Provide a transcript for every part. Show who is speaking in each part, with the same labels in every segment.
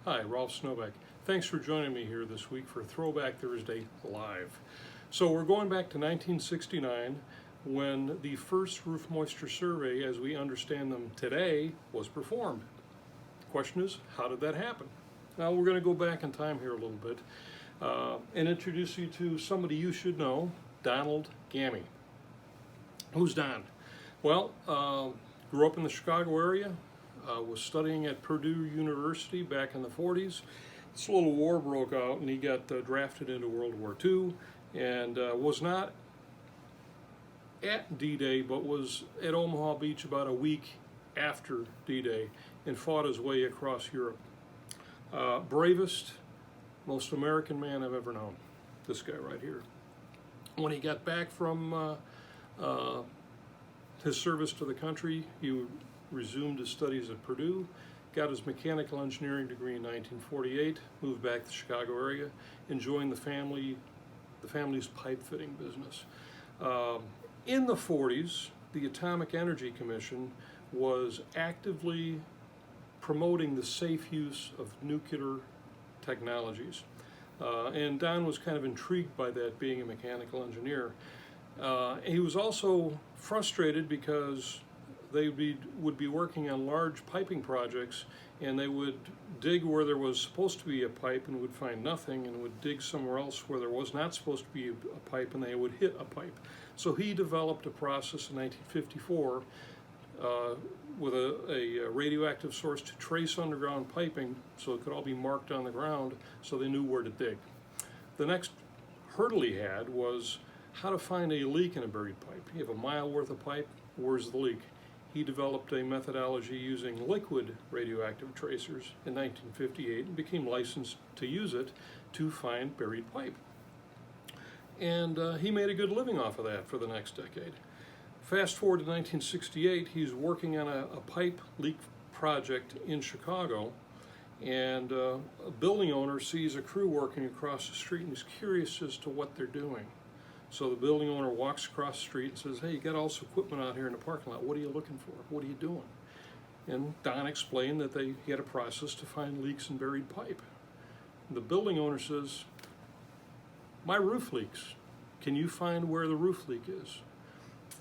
Speaker 1: Hi, Rolf Snobeck. Thanks for joining me here this week for Throwback Thursday Live. So we're going back to 1969 when the first roof moisture survey, as we understand them today, was performed. The question is, how did that happen? Now we're going to go back in time here a little bit and introduce you to somebody you should know, Donald Gammie. Who's Don? Well, grew up in the Chicago area, was studying at Purdue University back in the 40s. This little war broke out and he got drafted into World War II and was not at D-Day but was at Omaha Beach about a week after D-Day and fought his way across Europe. Bravest, most American man I've ever known, this guy right here. When he got back from his service to the country, he resumed his studies at Purdue, got his mechanical engineering degree in 1948, moved back to the Chicago area, and joined the family's pipe fitting business. In the 40s, the Atomic Energy Commission was actively promoting the safe use of nuclear technologies. And Don was kind of intrigued by that, being a mechanical engineer. He was also frustrated because they would be working on large piping projects, and they would dig where there was supposed to be a pipe and would find nothing, and would dig somewhere else where there was not supposed to be a pipe, and they would hit a pipe. So he developed a process in 1954 with a radioactive source to trace underground piping so it could all be marked on the ground so they knew where to dig. The next hurdle he had was how to find a leak in a buried pipe. You have a mile worth of pipe, where's the leak? He developed a methodology using liquid radioactive tracers in 1958 and became licensed to use it to find buried pipe. And he made a good living off of that for the next decade. Fast forward to 1968, he's working on a pipe leak project in Chicago, and a building owner sees a crew working across the street and is curious as to what they're doing. So the building owner walks across the street and says, "Hey, you got all this equipment out here in the parking lot. What are you looking for? What are you doing?" And Don explained that he had a process to find leaks in buried pipe. And the building owner says, "My roof leaks. Can you find where the roof leak is?"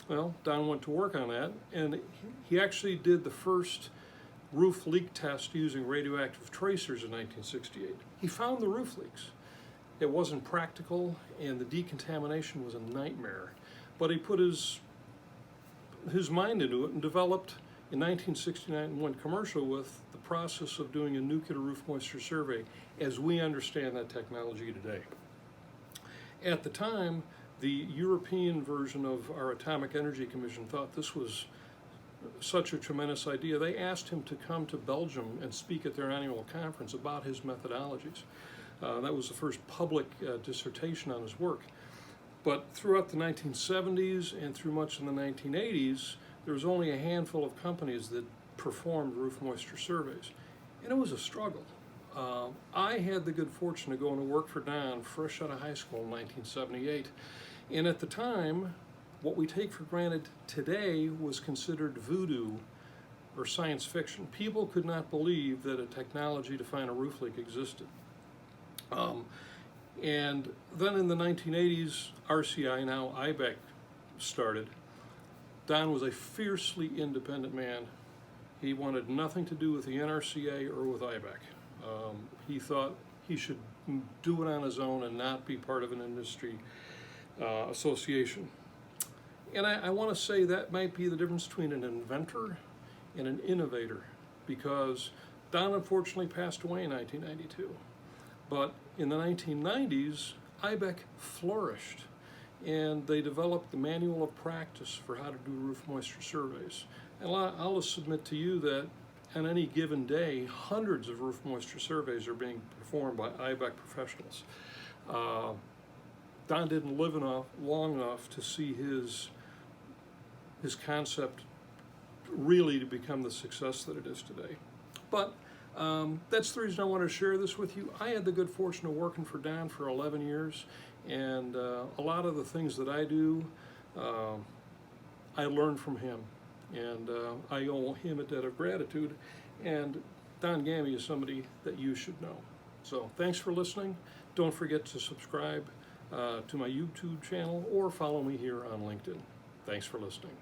Speaker 1: Well, Don went to work on that, and he actually did the first roof leak test using radioactive tracers in 1968. He found the roof leaks. It wasn't practical, and the decontamination was a nightmare. But he put his mind into it and developed, in 1969, went commercial with the process of doing a nuclear roof moisture survey as we understand that technology today. At the time, the European version of our Atomic Energy Commission thought this was such a tremendous idea. They asked him to come to Belgium and speak at their annual conference about his methodologies. That was the first public dissertation on his work. But throughout the 1970s and through much in the 1980s, there was only a handful of companies that performed roof moisture surveys. And it was a struggle. I had the good fortune of going to work for Don fresh out of high school in 1978. And at the time, what we take for granted today was considered voodoo or science fiction. People could not believe that a technology to find a roof leak existed. And then in the 1980s, RCI, now IIBEC, started. Don was a fiercely independent man. He wanted nothing to do with the NRCA or with IIBEC. He thought he should do it on his own and not be part of an industry association. And I want to say that might be the difference between an inventor and an innovator, because Don unfortunately passed away in 1992. But in the 1990s, IIBEC flourished, and they developed the manual of practice for how to do roof moisture surveys. And I'll just submit to you that on any given day, hundreds of roof moisture surveys are being performed by IIBEC professionals. Don didn't live long enough to see his concept really to become the success that it is today. But that's the reason I wanted to share this with you. I had the good fortune of working for Don for 11 years, and a lot of the things that I do, I learned from him, and I owe him a debt of gratitude. And Don Gammy is somebody that you should know. So thanks for listening. Don't forget to subscribe to my YouTube channel or follow me here on LinkedIn. Thanks for listening.